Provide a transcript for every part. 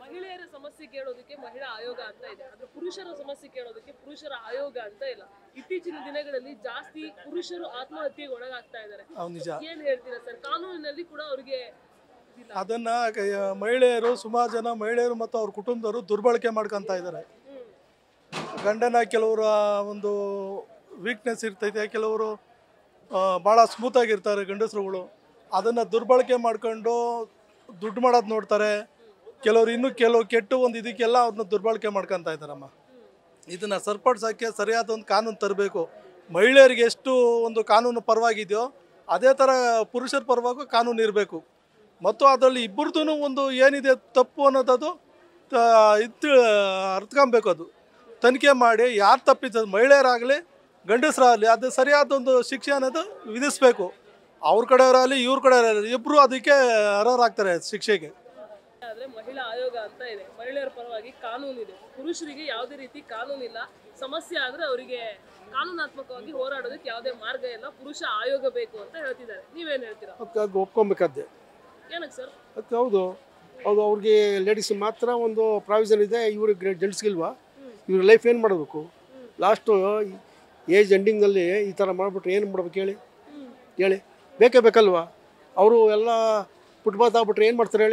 ಮಹಿಳೆಯರ ಸಮಸ್ಯೆ ಕೇಳೋದಕ್ಕೆ ಮಹಿಳಾ ಆಯೋಗ ಅಂತ ಇದೆ, ಆದ್ರೆ ಪುರುಷರ ಸಮಸ್ಯೆ ಕೇಳೋದಕ್ಕೆ ಪುರುಷರ ಆಯೋಗ ಅಂತ ಇಲ್ಲ. ಇತ್ತೀಚಿನ ದಿನಗಳಲ್ಲಿ ಜಾಸ್ತಿ ಪುರುಷರು ಆತ್ಮಹತ್ಯೆಗೆ ಒಳಗಾಗ್ತಾ ಇದ್ದಾರೆ. ಏನ್ ಹೇಳ್ತೀರಾ ಸರ್? ಕಾನೂನಿನಲ್ಲಿ ಕೂಡ ಅವ್ರಿಗೆ ಅದನ್ನ ಮಹಿಳೆಯರು, ಸುಮಾರು ಜನ ಮಹಿಳೆಯರು ಮತ್ತು ಅವ್ರ ಕುಟುಂಬದವರು ದುರ್ಬಳಕೆ ಮಾಡ್ಕೊತಾ ಇದ್ದಾರೆ. ಗಂಡನ ಕೆಲವರ ಒಂದು ವೀಕ್ನೆಸ್ ಇರ್ತೈತೆ, ಕೆಲವರು ಭಾಳ ಸ್ಮೂತಾಗಿರ್ತಾರೆ ಗಂಡಸರುಗಳು. ಅದನ್ನು ದುರ್ಬಳಕೆ ಮಾಡ್ಕೊಂಡು ದುಡ್ಡು ಮಾಡೋದು ನೋಡ್ತಾರೆ. ಕೆಲವರು ಇನ್ನೂ ಕೆಟ್ಟ ಒಂದು ಇದಕ್ಕೆಲ್ಲ ಅದನ್ನ ದುರ್ಬಳಕೆ ಮಾಡ್ಕೊತಾ ಇದ್ದಾರಮ್ಮ. ಇದನ್ನು ಸರಿಪಡಿಸೋಕ್ಕೆ ಸರಿಯಾದ ಒಂದು ಕಾನೂನು ತರಬೇಕು. ಮಹಿಳೆಯರಿಗೆ ಎಷ್ಟು ಒಂದು ಕಾನೂನು ಪರವಾಗಿದೆಯೋ ಅದೇ ಥರ ಪುರುಷರ ಪರವಾಗೂ ಕಾನೂನು ಇರಬೇಕು. ಮತ್ತು ಅದರಲ್ಲಿ ಇಬ್ಬರದೂ ಒಂದು ಏನಿದೆ ತಪ್ಪು ಅನ್ನೋದದು ಅರ್ತ್ಕೊಬೇಕು. ಅದು ತನಿಖೆ ಮಾಡಿ ಯಾರು ತಪ್ಪಿದ್ದು ಮಹಿಳೆಯರಾಗಲಿ ಗಂಡಸರಾಗಲಿ ಅದು ಸರಿಯಾದ ಒಂದು ಶಿಕ್ಷೆ ಅನ್ನೋದು ವಿಧಿಸಬೇಕು. ಅವ್ರ ಕಡೆಯವರಾಗಲಿ ಇವ್ರ ಕಡೆಯವರಾಗಲಿ ಇಬ್ಬರು ಅದಕ್ಕೆ ಅರ್ಹರಾಗ್ತಾರೆ ಶಿಕ್ಷೆಗೆ. ಆದ್ರೆ ಮಹಿಳಾ ಆಯೋಗ ಅಂತ ಇದೆ, ಮಹಿಳೆಯರ ಪರವಾಗಿ ಕಾನೂನು ಇದೆ. ಪುರುಷರಿಗೆ ಯಾವುದೇ ರೀತಿ ಕಾನೂನಿಲ್ಲ. ಸಮಸ್ಯೆ ಆದ್ರೆ ಅವರಿಗೆ ಕಾನೂನಾತ್ಮಕವಾಗಿ ಹೋರಾಡೋದಕ್ಕೆ ಯಾವುದೇ ಮಾರ್ಗ ಇಲ್ಲ. ಪುರುಷ ಆಯೋಗ ಬೇಕು ಅಂತ ಹೇಳ್ತಿದ್ದಾರೆ. ನೀವೇನ್ ಹೇಳ್ತೀರಾ? ಒಪ್ಕೊಬೇಕಾದ್ದೆ. ಏನಕ್ಕೆ ಸರ್? ಹೌದು ಹೌದು, ಅವ್ರಿಗೆ ಲೇಡೀಸ್ ಮಾತ್ರ ಒಂದು ಪ್ರಾವಿಷನ್ ಇದೆ, ಇವ್ರಿಗೆ ಜೆಂಟ್ಸ್ಗಿಲ್ವಾ? ಇವ್ರ ಲೈಫ್ ಏನು ಮಾಡಬೇಕು? ಲಾಸ್ಟು ಏಜ್ ಎಂಡಿಂಗಲ್ಲಿ ಈ ಥರ ಮಾಡಿಬಿಟ್ರೆ ಏನು ಮಾಡ್ಬೇಕು ಹೇಳಿ? ಬೇಕೇ ಬೇಕಲ್ವಾ? ಅವರು ಎಲ್ಲ ಫುಟ್ಪಾತ್ ಆಗ್ಬಿಟ್ರೆ ಏನು ಮಾಡ್ತಾರೆ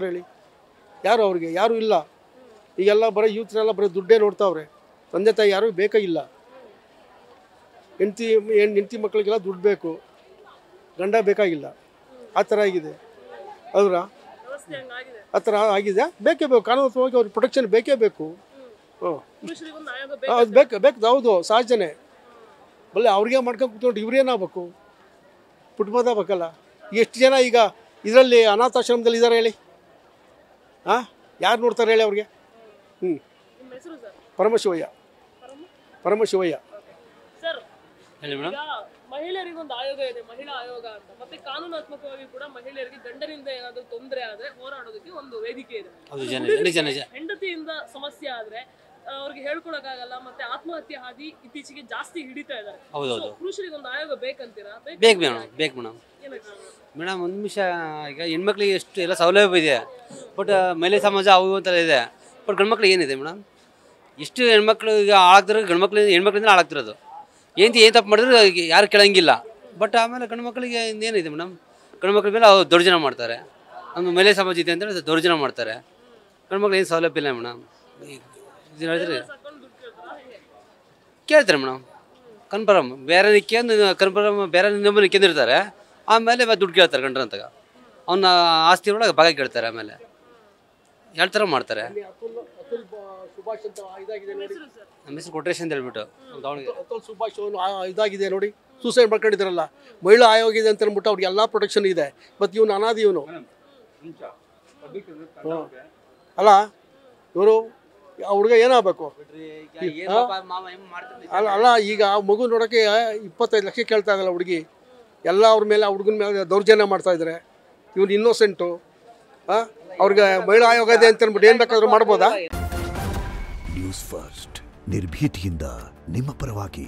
ಹೇಳಿ? ಯಾರು ಅವ್ರಿಗೆ ಯಾರೂ ಇಲ್ಲ. ಈಗೆಲ್ಲ ಬರೀ ಯೂತ್ರೆಲ್ಲ ಬರೀ ದುಡ್ಡೇ ನೋಡ್ತಾವ್ರೆ. ತಂದೆ ತಾಯಿ ಯಾರೂ ಬೇಕೇ ಇಲ್ಲ. ಹೆಂಡತಿ ಮಕ್ಕಳಿಗೆಲ್ಲ ದುಡ್ಡು ಬೇಕು, ಗಂಡ ಬೇಕಾಗಿಲ್ಲ. ಆ ಥರ ಆಗಿದೆ ಹೌದ್ರಾ? ಆ ಥರ ಆಗಿದೆ. ಬೇಕೇ ಬೇಕು, ಕಾನೂನಾತ್ಮಕವಾಗಿ ಅವ್ರಿಗೆ ಪ್ರೊಟೆಕ್ಷನ್ ಬೇಕೇ ಬೇಕು. ಅದು ಬೇಕು ಹೌದು, ಸಹಜನೇ. ಬಲ್ಲ ಅವ್ರಿಗೆ ಮಾಡ್ಕೊಂಡು ಕೂತ್ಕೊಂಡು ಇವ್ರೇನಾಗಬೇಕು? ಫುಟ್ಪಾತ್ ಆಗ್ಬೇಕಲ್ಲ. ಎಷ್ಟು ಜನ ಈಗ ಇದರಲ್ಲಿ ಅನಾಥಾಶ್ರಮದಲ್ಲಿ ಇದ್ದಾರೆ ಹೇಳಿ? ಯಾರು ನೋಡ್ತಾರೆ ಹೇಳಿ ಅವ್ರಿಗೆ? ಪರಮಶಿವಯ್ಯ. ಮಹಿಳೆಯರಿಗೆ ಒಂದು ಆಯೋಗ ಇದೆ, ಮಹಿಳಾ ಆಯೋಗ ಅಂತ. ಮತ್ತೆ ಕಾನೂನಾತ್ಮಕವಾಗಿ ಕೂಡ ಮಹಿಳೆಯರಿಗೆ ಗಂಡನಿಂದ ಏನಾದರೂ ತೊಂದರೆ ಆದ್ರೆ ಹೋರಾಡೋದಕ್ಕೆ ಒಂದು ವೇದಿಕೆ ಇದೆ. ಹೆಂಡತಿಯಿಂದ ಸಮಸ್ಯೆ ಆದ್ರೆ ಅವ್ರಿಗೆ ಹೇಳ್ಕೊಳಕ್ಕಾಗಲ್ಲ. ಮತ್ತೆ ಆತ್ಮಹತ್ಯೆ ಹಾದಿ ಇತ್ತೀಚೆಗೆ ಜಾಸ್ತಿ ಹಿಡಿತಾ ಇದ್ದಾರೆ. ಪುರುಷರಿಗೆ ಒಂದು ಆಯೋಗ ಬೇಕಂತೀರಾ? ಬೇಕು ಮೇಡಮ್. ಒಂದು ನಿಮಿಷ. ಈಗ ಹೆಣ್ಮಕ್ಳಿಗೆ ಎಷ್ಟು ಎಲ್ಲ ಸೌಲಭ್ಯ ಇದೆ, ಬಟ್ ಮಹಿಳೆ ಸಮಾಜ ಅವು ಅಂತೆಲ್ಲ ಇದೆ. ಬಟ್ ಗಂಡ್ಮಕ್ಳಿಗೆ ಏನಿದೆ ಮೇಡಮ್? ಎಷ್ಟು ಹೆಣ್ಮಕ್ಳು ಈಗ ಹಾಳಾಗ್ತಿರೋ ಹೆಣ್ಮಕ್ಳಿಂದ ಹಾಳಾಗ್ತಿರೋದು. ಏನು ತಪ್ಪು ಮಾಡಿದ್ರು ಯಾರು ಕೇಳಂಗಿಲ್ಲ. ಬಟ್ ಆಮೇಲೆ ಗಂಡ್ಮಕ್ಳಿಗೆ ಏನಿದೆ ಮೇಡಮ್? ಗಂಡ್ಮಕ್ಳ ಮೇಲೆ ಅವ್ರು ದೌರ್ಜನ್ಯ ಮಾಡ್ತಾರೆ. ನಮ್ಮ ಮಹಿಳೆ ಸಮಾಜ ಇದೆ ಅಂತೇಳಿ ದೌರ್ಜನ್ಯ ಮಾಡ್ತಾರೆ. ಗಂಡ್ಮಕ್ಳು ಏನು ಸೌಲಭ್ಯ ಇಲ್ಲ ಮೇಡಮ್. ಇದು ಹೇಳಿದ್ರೆ ಕೇಳ್ತಾರೆ ಮೇಡಮ್. ಕನ್ಫರ್ಮ್ ಬೇರೆ ಬೇರೆ ಇನ್ನೊಬ್ಬನ ಕೇಂದಿರ್ತಾರೆ. ಆಮೇಲೆ ದುಡ್ಡು ಕೇಳ್ತಾರೆ ಗಂಡ್ರಂತಾಗ. ಅವನ್ನ ಆಸ್ತಿ ಒಳಗೆ ಭಾಗ ಕೇಳ್ತಾರೆ. ಆಮೇಲೆ ಥರ ಮಾಡ್ತಾರೆ. ನಮ್ಮ ಹೆಸರು ಕೊಟ್ರೇಶ್ ಅಂತ ಹೇಳ್ಬಿಟ್ಟು ಅತುಲ್ ಸುಭಾಷ್ ಇದಾಗಿದೆ ನೋಡಿ, ಸೂಸೈಡ್ ಮಾಡ್ಕೊಂಡಿದ್ದಾರಲ್ಲ. ಮಹಿಳಾ ಆಯೋಗ ಇದೆ ಅಂತ ಅಂದ್ಬಿಟ್ಟು ಅವ್ರಿಗೆ ಎಲ್ಲ ಪ್ರೊಟೆಕ್ಷನ್ ಇದೆ. ಮತ್ತು ಇವನು ಅನಾದಿ ಇವನು ಅಲ್ಲ. ಇವರು ಹುಡುಗ ಏನಾಗಬೇಕು? ಅಲ್ಲ ಈಗ ಮಗು ನೋಡೋಕ್ಕೆ 25 ಲಕ್ಷ ಕೇಳ್ತಾ ಇದ್ದಲ್ಲ ಹುಡುಗಿ. ಎಲ್ಲ ಅವ್ರ ಮೇಲೆ ಹುಡುಗನ ಮೇಲೆ ದೌರ್ಜನ್ಯ ಮಾಡ್ತಾ ಇದ್ದಾರೆ. ಇವನು ಇನ್ನೋಸೆಂಟು. ಅವ್ರಿಗೆ ಮಹಿಳಾ ಆಯೋಗ ಇದೆ ಅಂತ ಅಂದ್ಬಿಟ್ಟು ಏನು ಬೇಕಾದ್ರೂ ಮಾಡ್ಬೋದಾ? ನ್ಯೂಸ್ ಫಸ್ಟ್ ನಿರ್ಭೀತಿಯಿಂದ ನಿಮ್ಮ ಪರವಾಗಿ.